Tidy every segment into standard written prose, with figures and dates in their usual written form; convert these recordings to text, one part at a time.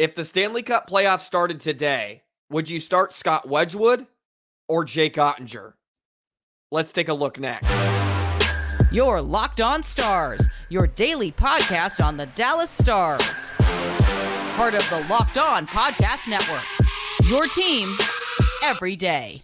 If the Stanley Cup playoffs started today, would you start Scott Wedgewood or Jake Oettinger? Let's take a look next. You're Locked On Stars, your daily podcast on the Dallas Stars. Part of the Locked On Podcast Network, your team every day.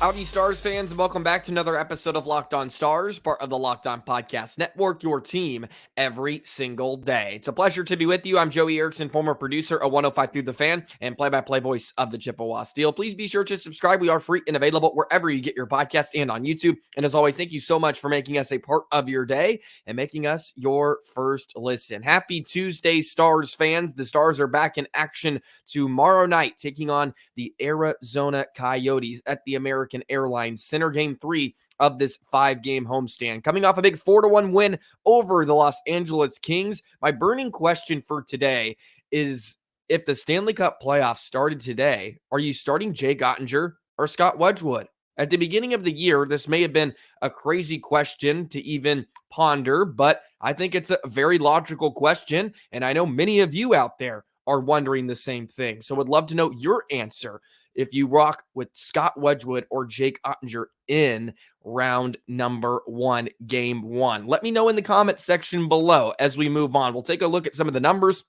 Howdy, Stars fans, and welcome back to another episode of Locked On Stars, part of the Locked On Podcast Network, your team every single day. It's a pleasure to be with you. I'm Joey Erickson, former producer of 105 Through the Fan and play-by-play voice of the Chippewa Steel. Please be sure to subscribe. We are free and available wherever you get your podcast and on YouTube. And as always, thank you so much for making us a part of your day and making us your first listen. Happy Tuesday, Stars fans. The Stars are back in action tomorrow night, taking on the Arizona Coyotes at the American Airlines Center, Game 3 of this 5-game homestand. Coming off a big 4-1 win over the Los Angeles Kings, my burning question for today is, if the Stanley Cup playoffs started today, are you starting Jake Oettinger or Scott Wedgewood? At the beginning of the year, this may have been a crazy question to even ponder, but I think it's a very logical question, and I know many of you out there are wondering the same thing. So would love to know your answer if you rock with Scott Wedgewood or Jake Oettinger in round number 1, game 1. Let me know in the comment section below as we move on. We'll take a look at some of the numbers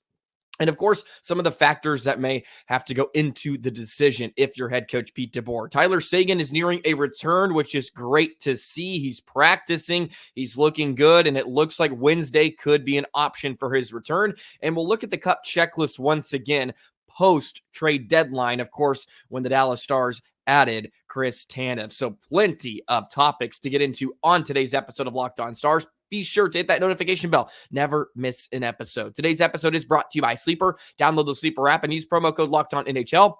and, of course, some of the factors that may have to go into the decision if you're head coach Pete DeBoer. Tyler Seguin is nearing a return, which is great to see. He's practicing. He's looking good, and it looks like Wednesday could be an option for his return. And we'll look at the Cup checklist once again post-trade deadline, of course, when the Dallas Stars added Chris Tanev. So plenty of topics to get into on today's episode of Locked On Stars. Be sure to hit that notification bell. Never miss an episode. Today's episode is brought to you by Sleeper. Download the Sleeper app and use promo code LOCKEDONNHL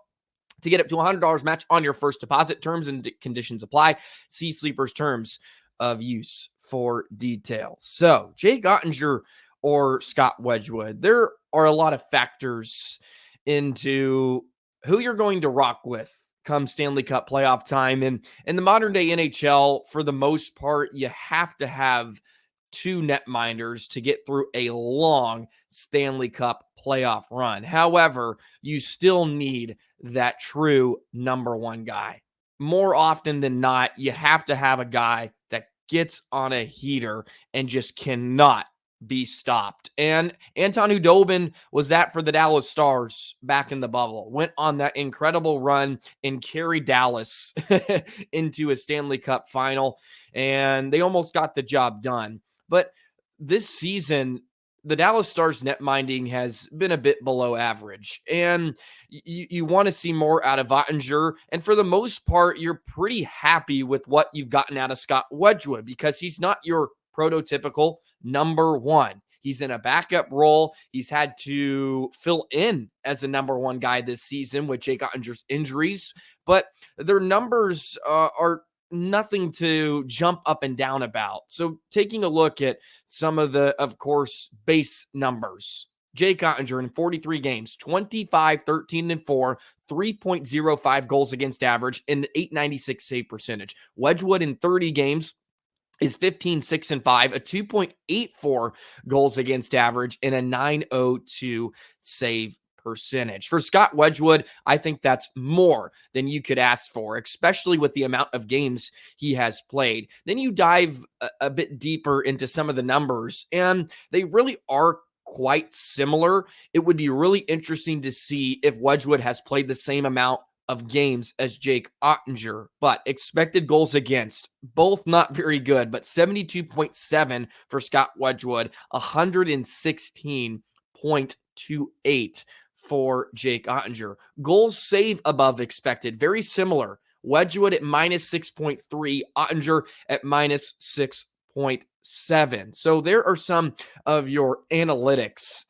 to get up to $100 match on your first deposit. Terms and conditions apply. See Sleeper's terms of use for details. So, Jake Oettinger or Scott Wedgewood, there are a lot of factors into who you're going to rock with come Stanley Cup playoff time. And in the modern day NHL, for the most part, you have to have 2 netminders to get through a long Stanley Cup playoff run. However, you still need that true number 1 guy. More often than not, you have to have a guy that gets on a heater and just cannot be stopped. And Anton Khudobin was that for the Dallas Stars back in the bubble. Went on that incredible run and carried Dallas into a Stanley Cup final, and they almost got the job done. But this season, the Dallas Stars netminding has been a bit below average, and you want to see more out of Oettinger. And for the most part, you're pretty happy with what you've gotten out of Scott Wedgewood because he's not your prototypical number 1. He's in a backup role. He's had to fill in as a number 1 guy this season with Jake Oettinger's injuries, but their numbers are nothing to jump up and down about. So taking a look at some of the, of course, base numbers. Jake Oettinger in 43 games, 25, 13, and 4, 3.05 goals against average, and .896 save percentage. Wedgewood in 30 games is 15, 6, and 5, a 2.84 goals against average, and a .902 save percentage. For Scott Wedgewood, I think that's more than you could ask for, especially with the amount of games he has played. Then you dive a bit deeper into some of the numbers, and they really are quite similar. It would be really interesting to see if Wedgewood has played the same amount of games as Jake Oettinger, but expected goals against, both not very good, but 72.7 for Scott Wedgewood, 116.28 for Jake Oettinger. Goals save above expected, very similar. Wedgewood at -6.3, Oettinger at -6.7. So there are some of your analytics,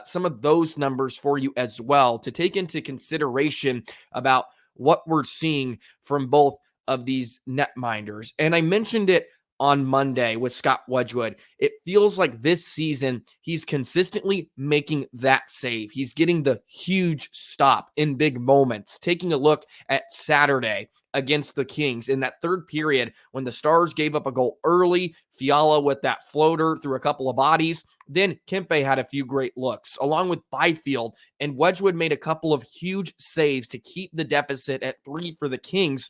some of those numbers for you as well to take into consideration about what we're seeing from both of these netminders. And I mentioned it on Monday with Scott Wedgewood. It feels like this season he's consistently making that save. He's getting the huge stop in big moments. Taking a look at Saturday against the Kings in that third period when the Stars gave up a goal early, Fiala with that floater through a couple of bodies. Then Kempe had a few great looks, along with Byfield, and Wedgewood made a couple of huge saves to keep the deficit at 3 for the Kings.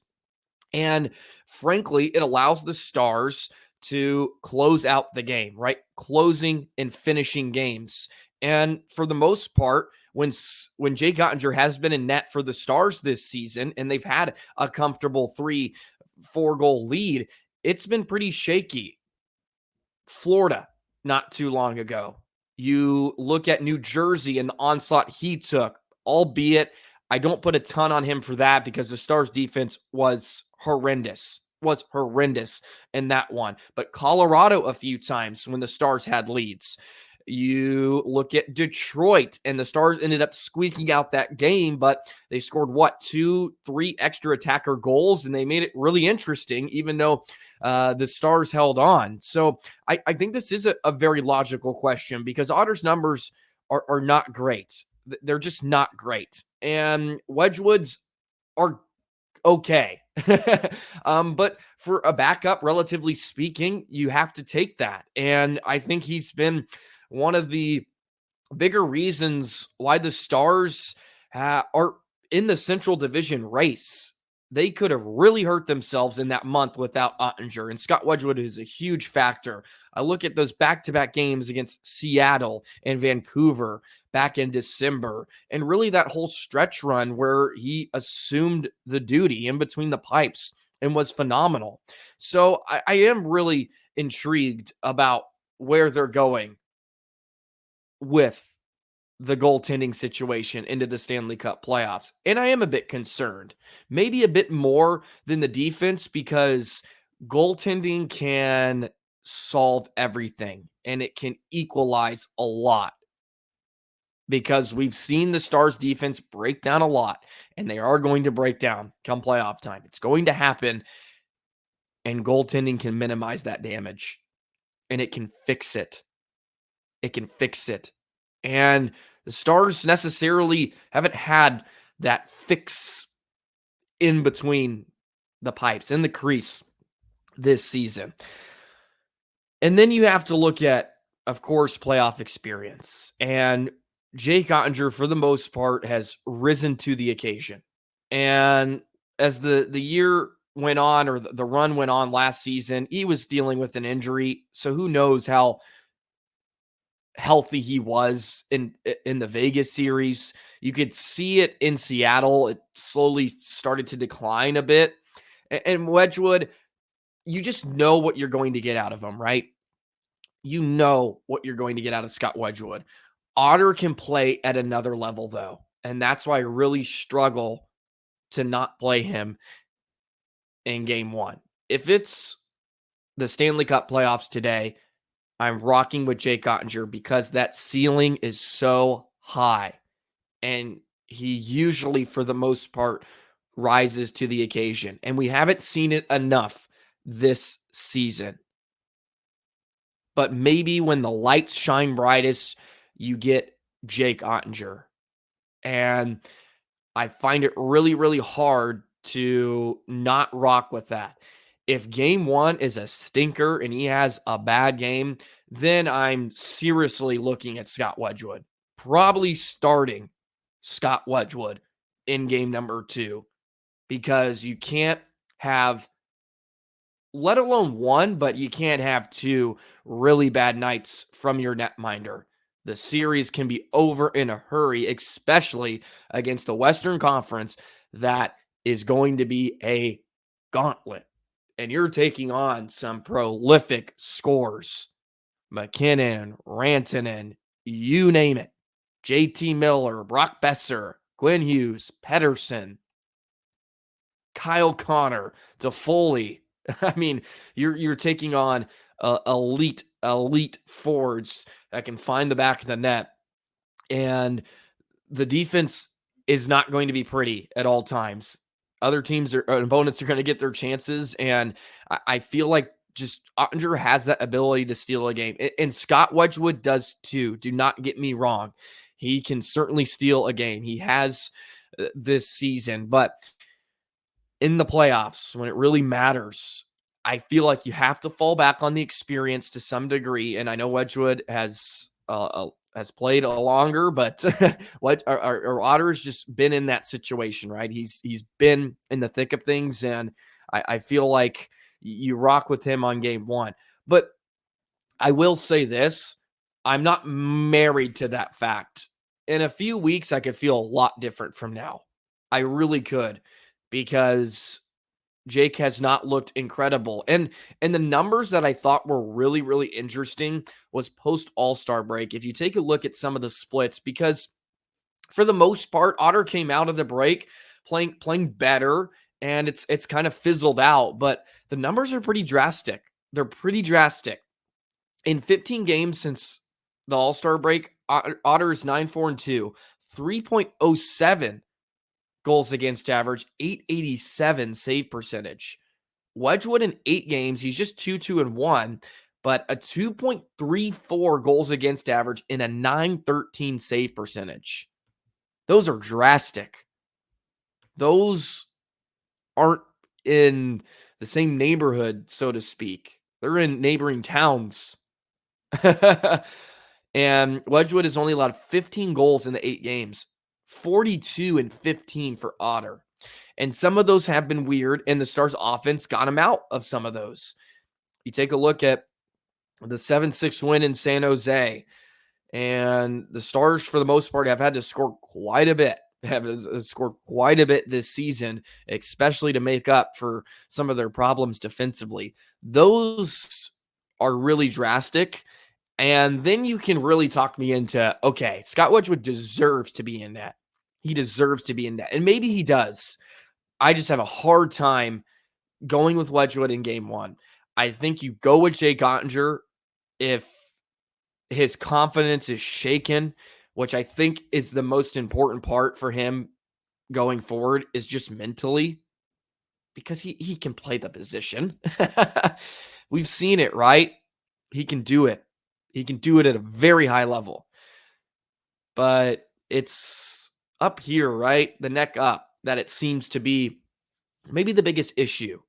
And frankly, it allows the Stars to close out the game, right? Closing and finishing games. And for the most part, when Jake Oettinger has been in net for the Stars this season, and they've had a comfortable 3-4 goal lead, it's been pretty shaky. Florida, not too long ago. You look at New Jersey and the onslaught he took, albeit I don't put a ton on him for that because the Stars defense was horrendous in that one. But Colorado a few times when the Stars had leads. You look at Detroit, and the Stars ended up squeaking out that game, but they scored, 2-3 extra attacker goals, and they made it really interesting, even though the Stars held on. So I think this is a very logical question because Otter's numbers are not great. They're just not great. And Wedgwood's are okay. But for a backup, relatively speaking, you have to take that. And I think he's been one of the bigger reasons why the Stars are in the Central Division race. They could have really hurt themselves in that month without Oettinger, and Scott Wedgewood is a huge factor. I look at those back-to-back games against Seattle and Vancouver back in December, and really that whole stretch run where he assumed the duty in between the pipes and was phenomenal. So I am really intrigued about where they're going with the goaltending situation into the Stanley Cup playoffs. And I am a bit concerned, maybe a bit more than the defense, because goaltending can solve everything and it can equalize a lot, because we've seen the Stars defense break down a lot, and they are going to break down come playoff time. It's going to happen, and goaltending can minimize that damage, and it can fix it. It can fix it. And the Stars necessarily haven't had that fix in between the pipes, in the crease this season. And then you have to look at, of course, playoff experience. And Jake Oettinger, for the most part, has risen to the occasion. And as the year went on, or the run went on last season, he was dealing with an injury. So who knows how healthy he was in the Vegas series. You could see it in Seattle. It slowly started to decline a bit. And Wedgewood, you just know what you're going to get out of him, right? You know what you're going to get out of Scott Wedgewood. Otter can play at another level, though. And that's why I really struggle to not play him in game one. If it's the Stanley Cup playoffs today, I'm rocking with Jake Oettinger because that ceiling is so high. And he usually, for the most part, rises to the occasion. And we haven't seen it enough this season. But maybe when the lights shine brightest, you get Jake Oettinger. And I find it really, really hard to not rock with that. If game one is a stinker and he has a bad game, then I'm seriously looking at Scott Wedgewood. Probably starting Scott Wedgewood in game number 2, because you can't have, let alone one, but you can't have 2 really bad nights from your netminder. The series can be over in a hurry, especially against the Western Conference that is going to be a gauntlet. And you're taking on some prolific scorers. McKinnon, Rantanen, you name it. JT Miller, Brock Besser, Quinn Hughes, Pedersen, Kyle Connor, Toffoli. I mean, you're taking on elite forwards that can find the back of the net. And the defense is not going to be pretty at all times. Other teams opponents are going to get their chances. And I feel like just Oettinger has that ability to steal a game. And Scott Wedgewood does too. Do not get me wrong. He can certainly steal a game. He has this season, but in the playoffs, when it really matters, I feel like you have to fall back on the experience to some degree. And I know Wedgewood has played a longer, but Otter's just been in that situation, right? He's been in the thick of things, and I feel like you rock with him on game one. But I will say this: I'm not married to that fact. In a few weeks, I could feel a lot different from now. I really could, because Jake has not looked incredible. And the numbers that I thought were really, really interesting was post All-Star break. If you take a look at some of the splits, because for the most part, Otter came out of the break playing better, and it's kind of fizzled out. But the numbers are pretty drastic. They're pretty drastic. In 15 games since the All-Star break, Otter is 9-4-2, 3.07 goals against average, 887 save percentage. Wedgewood in 8 games, he's just 2-2-1, but a 2.34 goals against average in a 913 save percentage. Those are drastic. Those aren't in the same neighborhood, so to speak. They're in neighboring towns. And Wedgewood has only allowed 15 goals in the 8 games, 42 and 15 for Otter. And some of those have been weird, and the Stars offense got him out of some of those. You take a look at the 7-6 win in San Jose, and the Stars, for the most part, have had to score quite a bit, have scored quite a bit this season, especially to make up for some of their problems defensively. Those are really drastic. And then you can really talk me into, okay, Scott Wedgewood deserves to be in net. He deserves to be in net. And maybe he does. I just have a hard time going with Wedgewood in game one. I think you go with Jake Oettinger if his confidence is shaken, which I think is the most important part for him going forward, is just mentally, because he can play the position. We've seen it, right? He can do it. He can do it at a very high level. But it's up here, right? The neck up, that it seems to be maybe the biggest issue.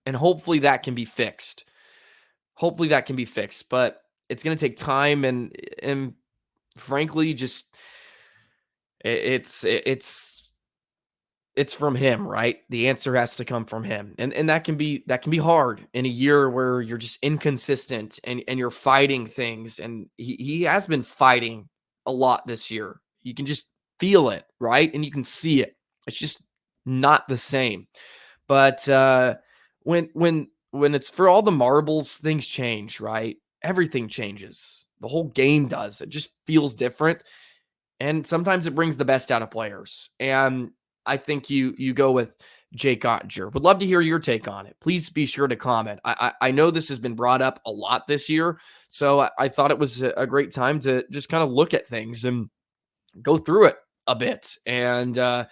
And hopefully that can be fixed. Hopefully that can be fixed. But it's going to take time, and frankly, just it's from him, right? The answer has to come from him. And that can be hard in a year where you're just inconsistent and you're fighting things. And he has been fighting a lot this year. You can just feel it, right? And you can see it. It's just not the same. But when it's for all the marbles, things change, right? Everything changes. The whole game does. It just feels different. And sometimes it brings the best out of players. And I think you go with Jake Oettinger. Would love to hear your take on it. Please be sure to comment. I know this has been brought up a lot this year, so I thought it was a great time to just kind of look at things and go through it a bit. And some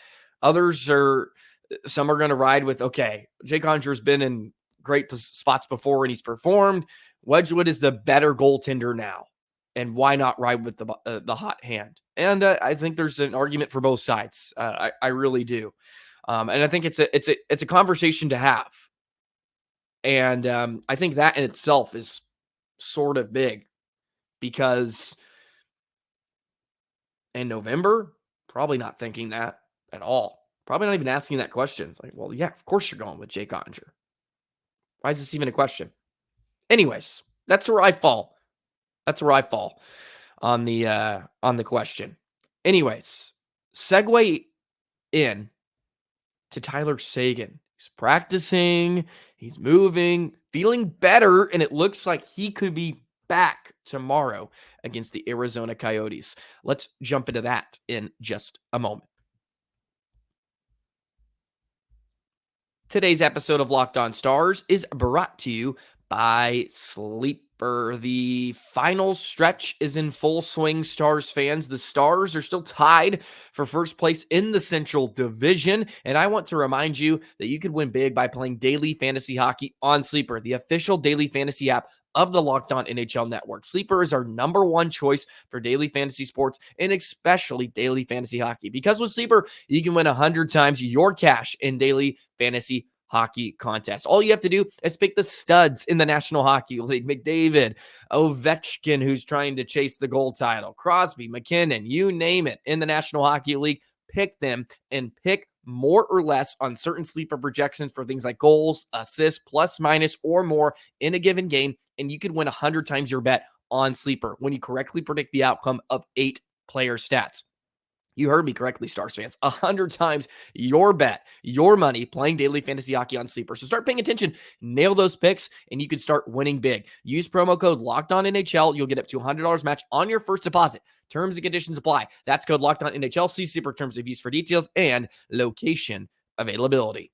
are going to ride with, okay, Jake Oettinger's been in great spots before and he's performed. Wedgewood is the better goaltender now, and why not ride with the hot hand? And I think there's an argument for both sides. I really do, and I think it's a conversation to have. And I think that in itself is sort of big, because in November, probably not thinking that at all. Probably not even asking that question. It's like, well, yeah, of course you're going with Jake Oettinger. Why is this even a question? Anyways, that's where I fall. That's where I fall on the question. Anyways, segue in to Tyler Seguin. He's practicing, he's moving, feeling better, and it looks like he could be back tomorrow against the Arizona Coyotes. Let's jump into that in just a moment. Today's episode of Locked On Stars is brought to you by Sleep The final stretch is in full swing, Stars fans. The Stars are still tied for first place in the Central Division, and I want to remind you that you could win big by playing daily fantasy hockey on Sleeper, the official daily fantasy app of the Locked On NHL Network. Sleeper is our number one choice for daily fantasy sports, and especially daily fantasy hockey, because with Sleeper, you can win 100 times your cash in daily fantasy hockey contest. All you have to do is pick the studs in the National Hockey League. McDavid, Ovechkin, who's trying to chase the gold title, Crosby, McKinnon, you name it in the National Hockey League. Pick them and pick more or less on certain sleeper projections for things like goals, assists, plus, minus, or more in a given game. And you could win 100 times your bet on Sleeper when you correctly predict the outcome of 8 player stats. You heard me correctly, Stars fans. 100 times your bet, your money playing daily fantasy hockey on Sleeper. So start paying attention, nail those picks, and you can start winning big. Use promo code LOCKEDONNHL. You'll get up to $100 match on your first deposit. Terms and conditions apply. That's code LOCKEDONNHL. See Sleeper terms of use for details and location availability.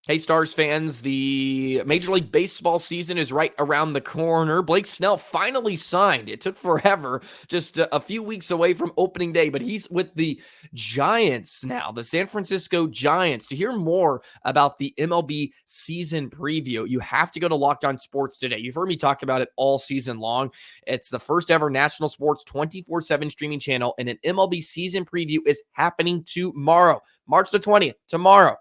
Hey, Stars fans, the Major League Baseball season is right around the corner. Blake Snell finally signed. It took forever, just a few weeks away from opening day, but he's with the Giants now, the San Francisco Giants. To hear more about the MLB season preview, you have to go to Locked On Sports today. You've heard me talk about it all season long. It's the first ever national sports 24/7 streaming channel, and an MLB season preview is happening tomorrow, March the 20th, tomorrow.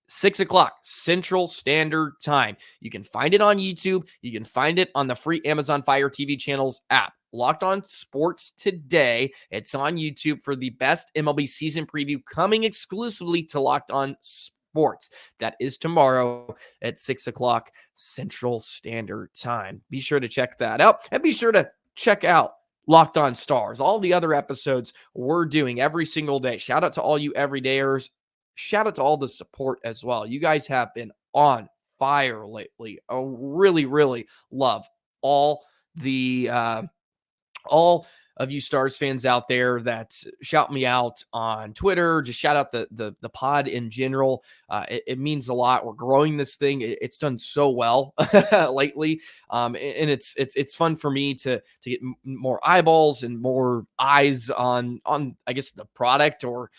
6 o'clock Central Standard Time. You can find it on YouTube. You can find it on the free Amazon Fire TV channels app. Locked On Sports today. It's on YouTube for the best MLB season preview coming exclusively to Locked On Sports. That is tomorrow at 6 o'clock Central Standard Time. Be sure to check that out, and be sure to check out Locked On Stars, all the other episodes we're doing every single day. Shout out to all you everydayers. Shout out to all the support as well. You guys have been on fire lately. I really, really love all of you Stars fans out there that shout me out on Twitter. Just shout out the pod in general. It means a lot. We're growing this thing. It's done so well lately, and it's fun for me to get more eyeballs and more eyes on I guess the product, or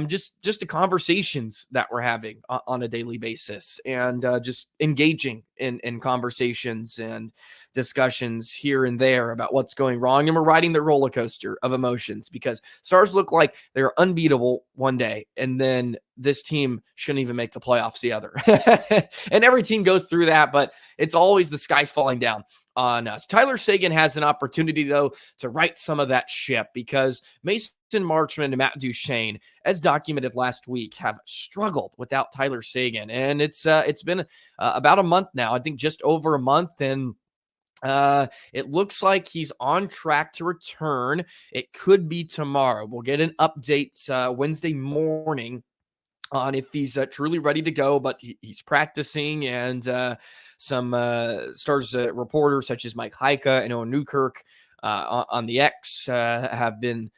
just the conversations that we're having on a daily basis, and just engaging in conversations and discussions here and there about what's going wrong. And we're riding the roller coaster of emotions, because Stars look like they're unbeatable one day, and then this team shouldn't even make the playoffs the other. And every team goes through that, but it's always the sky's falling down on us. Tyler Seguin has an opportunity, though, to right some of that ship, because Mason Marchment and Matt Duchene, as documented last week, have struggled without Tyler Seguin. And it's been about a month now, I think just over a month, and it looks like he's on track to return. It could be tomorrow. We'll get an update Wednesday morning on if he's truly ready to go, but he's practicing, and some Stars reporters such as Mike Heika and Owen Newkirk on the X have been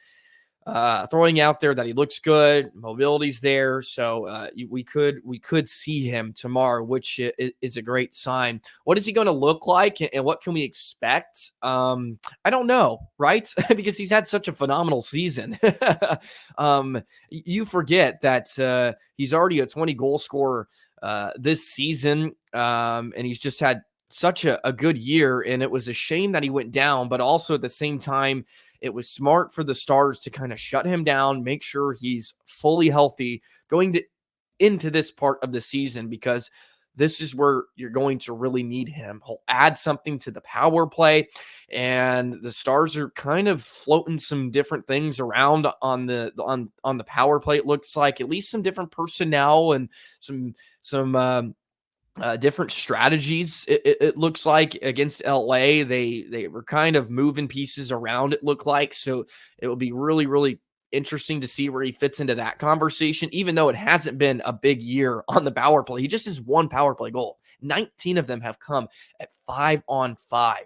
throwing out there that he looks good, mobility's there, so we could see him tomorrow, which is a great sign. What is he going to look like, and what can we expect? I don't know, right? Because he's had such a phenomenal season. You forget that he's already a 20 goal scorer this season, and he's just had such a good year, and it was a shame that he went down, but also at the same time, it was smart for the Stars to kind of shut him down, make sure he's fully healthy going into this part of the season, because this is where you're going to really need him. He'll add something to the power play, and the Stars are kind of floating some different things around on the power play. It looks like at least some different personnel and some different strategies. It looks like against LA, they were kind of moving pieces around, it looked like. So it will be really, really interesting to see where he fits into that conversation, even though it hasn't been a big year on the power play. He just has one power play goal. 19 of them have come at 5-on-5.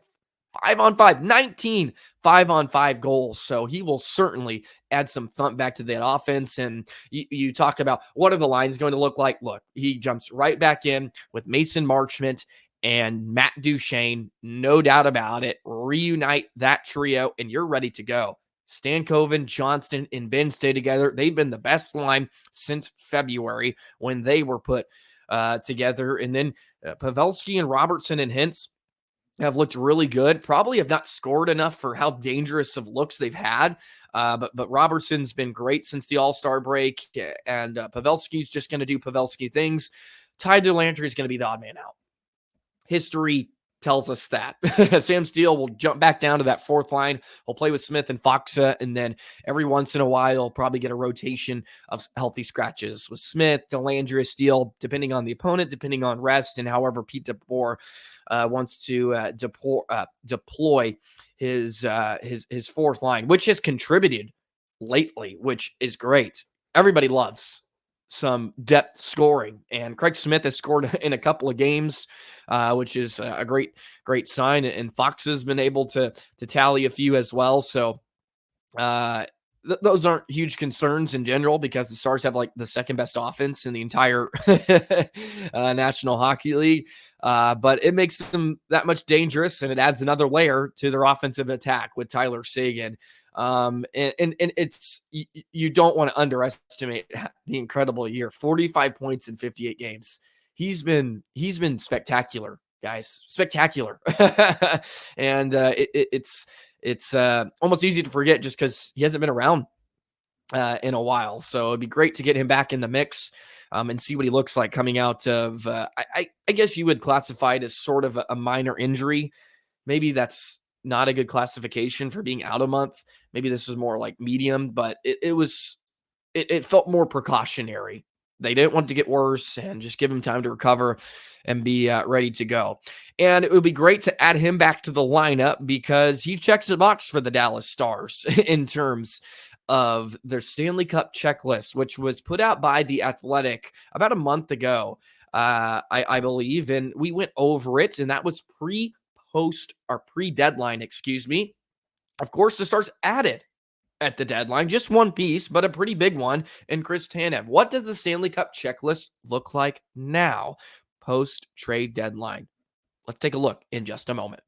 5-on-5, 19 5-on-5 goals. So he will certainly add some thump back to that offense. And you talk about what are the lines going to look like? Look, he jumps right back in with Mason Marchment and Matt Duchene, no doubt about it. Reunite that trio, and you're ready to go. Stankoven, Johnston, and Ben stay together. They've been the best line since February when they were put together. And then Pavelski and Robertson and Hintz have looked really good. Probably have not scored enough for how dangerous of looks they've had. But Robertson's been great since the All-Star break, and Pavelski's just going to do Pavelski things. Ty Dellandre is going to be the odd man out. History tells us that. Sam Steele will jump back down to that fourth line. He'll play with Smith and Foxa, and then every once in a while, he'll probably get a rotation of healthy scratches with Smith, Dellandre, Steele, depending on the opponent, depending on rest, and however Pete DeBoer wants to deploy his fourth line, which has contributed lately, which is great. Everybody loves some depth scoring, and Craig Smith has scored in a couple of games, which is a great sign. And Fox has been able to tally a few as well. So those aren't huge concerns in general because the Stars have like the second best offense in the entire National Hockey League. But it makes them that much dangerous, and it adds another layer to their offensive attack with Tyler Seguin. And it's, you don't want to underestimate the incredible year. 45 points in 58 games. He's been spectacular, guys, spectacular. And it's almost easy to forget just because he hasn't been around in a while. So it'd be great to get him back in the mix and see what he looks like coming out of, I guess you would classify it as sort of a minor injury. Maybe that's not a good classification for being out a month. Maybe this was more like medium, but it felt more precautionary. They didn't want to get worse and just give him time to recover and be ready to go. And it would be great to add him back to the lineup because he checks the box for the Dallas Stars in terms of their Stanley Cup checklist, which was put out by The Athletic about a month ago, I believe. And we went over it, and that was pre-deadline, excuse me. Of course, the Stars added at the deadline, just one piece, but a pretty big one, and Chris Tanev. What does the Stanley Cup checklist look like now, post-trade deadline? Let's take a look in just a moment.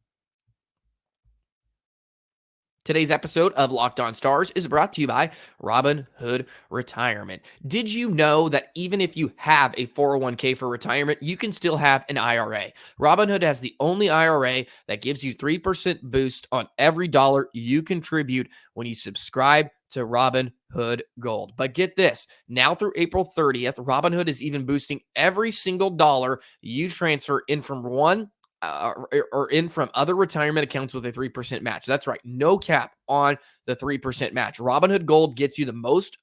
Today's episode of Locked On Stars is brought to you by Robinhood Retirement. Did you know that even if you have a 401k for retirement, you can still have an IRA? Robinhood has the only IRA that gives you 3% boost on every dollar you contribute when you subscribe to Robinhood Gold. But get this, now through April 30th, Robinhood is even boosting every single dollar you transfer in from other retirement accounts with a 3% match. That's right. No cap on the 3% match. Robinhood Gold gets you the most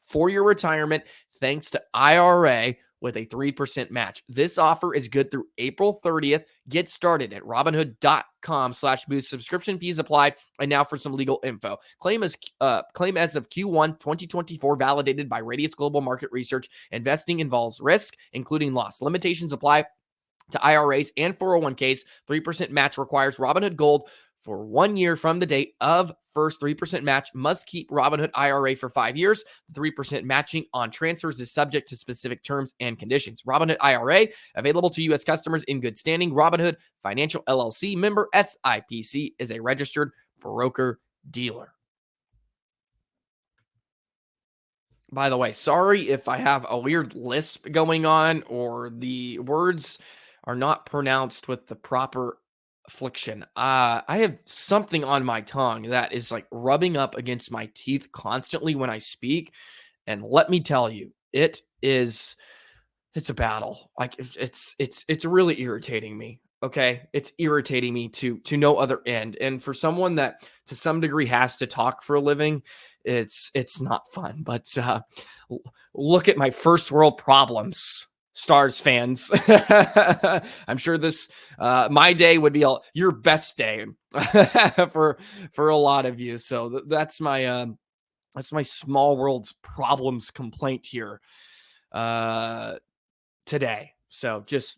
for your retirement thanks to IRA with a 3% match. This offer is good through April 30th. Get started at robinhood.com/boost. Subscription fees apply. And now for some legal info. Claim as of Q1 2024, validated by Radius Global Market Research. Investing involves risk, including loss. Limitations apply to IRAs and 401ks. 3% match requires Robinhood Gold for 1 year from the date of first 3% match. Must keep Robinhood IRA for 5 years. The 3% matching on transfers is subject to specific terms and conditions. Robinhood IRA, available to U.S. customers in good standing. Robinhood Financial LLC, member SIPC, is a registered broker-dealer. By the way, sorry if I have a weird lisp going on or the words are not pronounced with the proper affliction. I have something on my tongue that is like rubbing up against my teeth constantly when I speak. And let me tell you, it's a battle. Like it's really irritating me. Okay. It's irritating me to no other end. And for someone that to some degree has to talk for a living, it's not fun. But look at my first world problems, Stars fans. I'm sure this my day would be your best day for a lot of you. So that's my small world's problems complaint here today. So just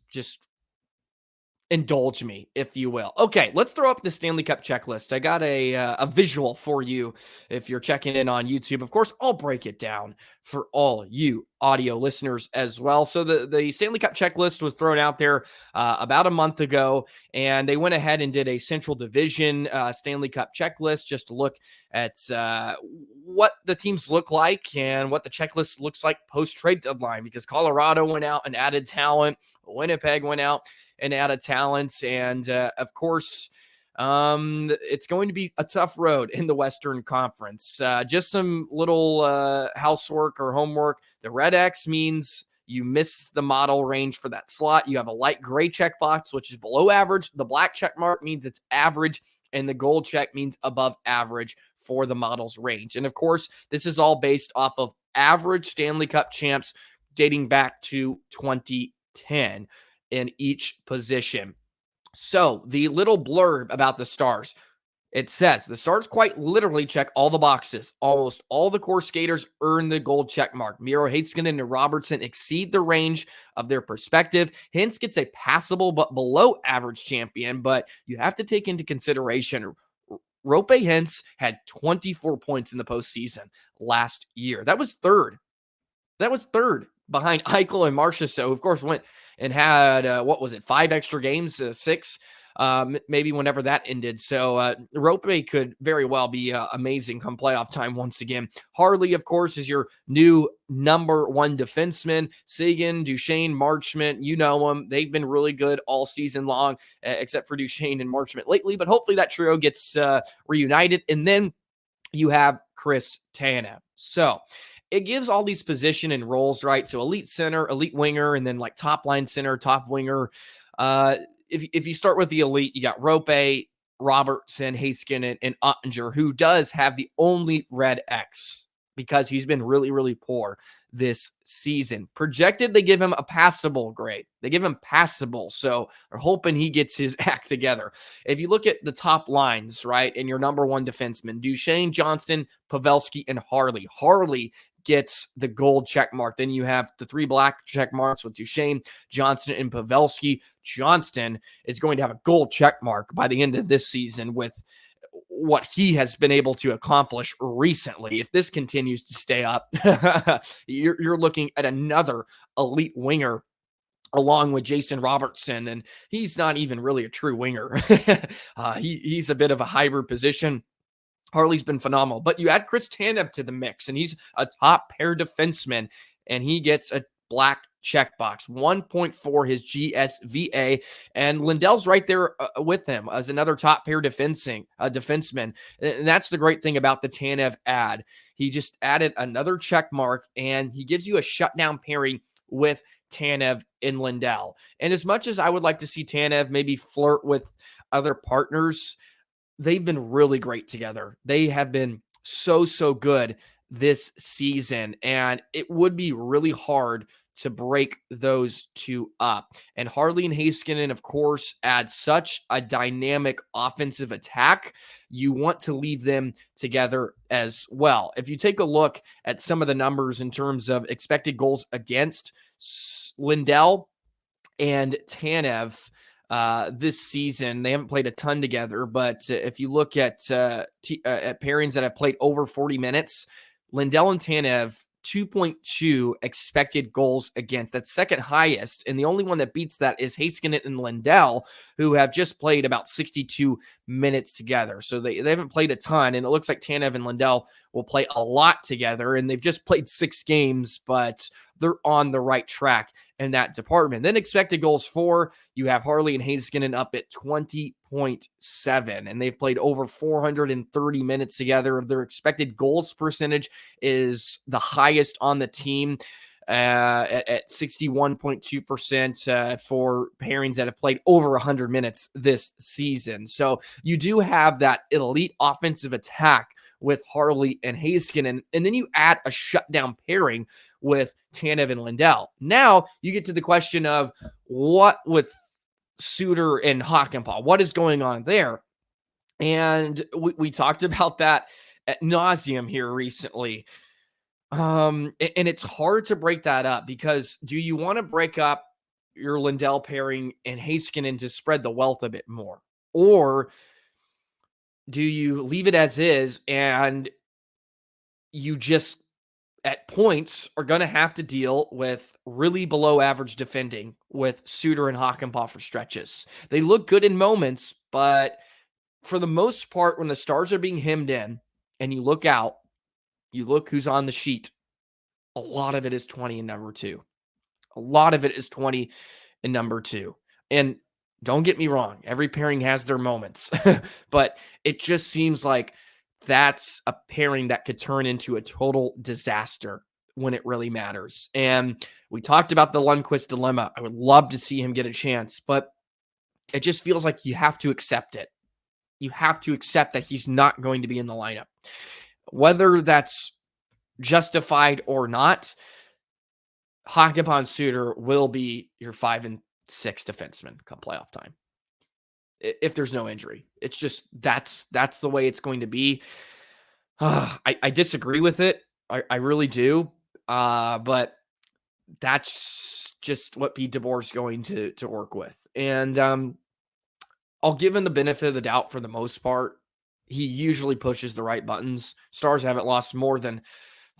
Indulge me, if you will. Okay, let's throw up the Stanley Cup checklist. I got a visual for you if you're checking in on YouTube. Of course, I'll break it down for all you audio listeners as well. So the Stanley Cup checklist was thrown out there about a month ago, and they went ahead and did a Central Division Stanley Cup checklist just to look at what the teams look like and what the checklist looks like post-trade deadline, because Colorado went out and added talent. Winnipeg went out and added talent. And of course, it's going to be a tough road in the Western Conference. Just some little housework or homework. The red X means you miss the model range for that slot. You have a light gray checkbox, which is below average. The black check mark means it's average. And the gold check means above average for the model's range. And of course, this is all based off of average Stanley Cup champs dating back to 2010 in each position. So the little blurb about the Stars, it says the Stars quite literally check all the boxes. Almost all the core skaters earn the gold check mark. Miro, Heiskanen, and Robertson exceed the range of their perspective. Hintz gets a passable but below average champion, but you have to take into consideration Roope Hintz had 24 points in the postseason last year. That was third behind Eichel and Marchment, who of course went and had, 5 extra games, 6, maybe whenever that ended. So Roope could very well be amazing come playoff time once again. Harley, of course, is your new number 1 defenseman. Seguin, Duchene, Marchment, you know them. They've been really good all season long, except for Duchene and Marchment lately. But hopefully that trio gets reunited. And then you have Chris Tanev. So it gives all these position and roles, right? So elite center, elite winger, and then like top line center, top winger. If you start with the elite, you got Roope, Robertson, Heiskanen, and Oettinger, who does have the only red X because he's been really, really poor this season. Projected, they give him a passable grade. They give him passable, so they're hoping he gets his act together. If you look at the top lines, right, and your number 1 defenseman, Duchene, Johnston, Pavelski, and Harley. Harley gets the gold check mark. Then you have the 3 black check marks with Duchene, Johnston, and Pavelski. Johnston is going to have a gold check mark by the end of this season with what he has been able to accomplish recently. If this continues to stay up, you're looking at another elite winger along with Jason Robertson, and he's not even really a true winger. He's a bit of a hybrid position. Harley's been phenomenal, but you add Chris Tanev to the mix, and he's a top pair defenseman, and he gets a black checkbox, 1.4 his GSVA, and Lindell's right there with him as another top pair defenseman. And that's the great thing about the Tanev ad. He just added another check mark, and he gives you a shutdown pairing with Tanev and Lindell. And as much as I would like to see Tanev maybe flirt with other partners, they've been really great together. They have been so good this season, and it would be really hard to break those two up. And Harley and Heiskanen, of course, add such a dynamic offensive attack. You want to leave them together as well. If you take a look at some of the numbers in terms of expected goals against, Lindell and Tanev this season, they haven't played a ton together, but if you look at pairings that have played over 40 minutes, Lindell and Tanev, 2.2 expected goals against. That's second highest, and the only one that beats that is Heiskanen and Lindell, who have just played about 62 minutes together. So they haven't played a ton, and it looks like Tanev and Lindell will play a lot together, and they've just played 6 games, but they're on the right track in that department. Then expected goals for, you have Harley and Heiskanen up at 20.7, and they've played over 430 minutes together. Their expected goals percentage is the highest on the team at 61.2% for pairings that have played over 100 minutes this season. So you do have that elite offensive attack with Harley and Heiskanen, and then you add a shutdown pairing with Tanev and Lindell. Now you get to the question of what with Suter and Hakanpää, what is going on there? And we talked about that ad nauseum here recently. And it's hard to break that up because do you want to break up your Lindell pairing and Heiskanen to spread the wealth a bit more? Or do you leave it as is and you just at points are going to have to deal with really below average defending with Suter and Hakanpää for stretches? They look good in moments, but for the most part, when the Stars are being hemmed in and you look out, you look who's on the sheet, a lot of it is 20 and number 2. A lot of it is 20 and number 2. And don't get me wrong, every pairing has their moments, but it just seems like that's a pairing that could turn into a total disaster when it really matters. And we talked about the Lundqvist dilemma. I would love to see him get a chance, but it just feels like you have to accept it. You have to accept that he's not going to be in the lineup. Whether that's justified or not, Hakanpää and Suter will be your 5 and 6 defenseman come playoff time, if there's no injury. It's just that's the way it's going to be. I disagree with it. I really do. But that's just what Pete DeBoer is going to work with. And I'll give him the benefit of the doubt for the most part. He usually pushes the right buttons. Stars haven't lost more than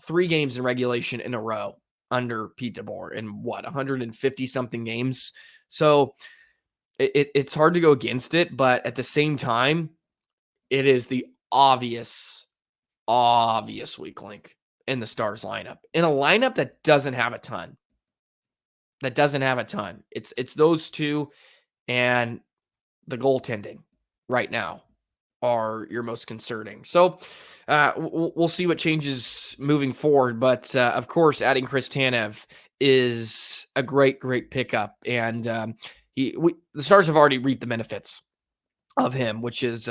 3 games in regulation in a row under Pete DeBoer in 150 something games. So it's hard to go against it, but at the same time, it is the obvious weak link in the Stars lineup. In a lineup that doesn't have a ton. It's those two and the goaltending right now are your most concerning. So we'll see what changes moving forward. But of course, adding Chris Tanev is a great pickup. And the Stars have already reaped the benefits of him, which is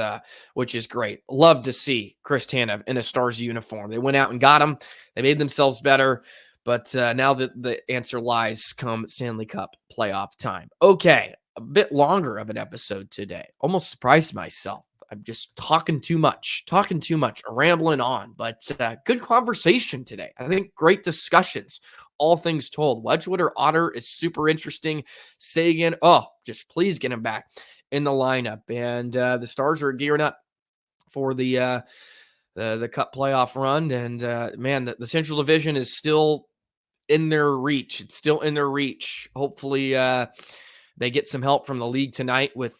great. Love to see Chris Tanev in a Stars uniform. They went out and got him. They made themselves better. But now the answer lies come Stanley Cup playoff time. Okay, a bit longer of an episode today. Almost surprised myself. I'm just talking too much, rambling on. But good conversation today. I think great discussions, all things told. Wedgewood or Otter is super interesting. Seguin, just please get him back in the lineup. And the Stars are gearing up for the Cup playoff run. And man, the Central Division is still in their reach. It's still in their reach. Hopefully they get some help from the league tonight with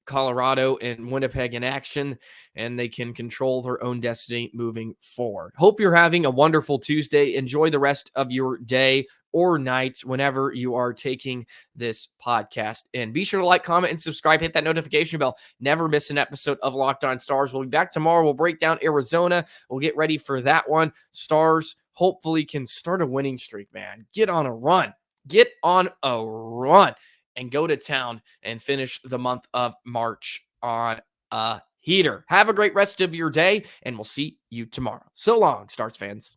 Colorado and Winnipeg in action, and they can control their own destiny moving forward. Hope you're having a wonderful Tuesday. Enjoy the rest of your day or night whenever you are taking this podcast. And be sure to like, comment, and subscribe. Hit that notification bell. Never miss an episode of Locked On Stars. We'll be back tomorrow. We'll break down Arizona. We'll get ready for that one. Stars hopefully can start a winning streak, man. Get on a run. And go to town and finish the month of March on a heater. Have a great rest of your day, and we'll see you tomorrow. So long, Stars fans.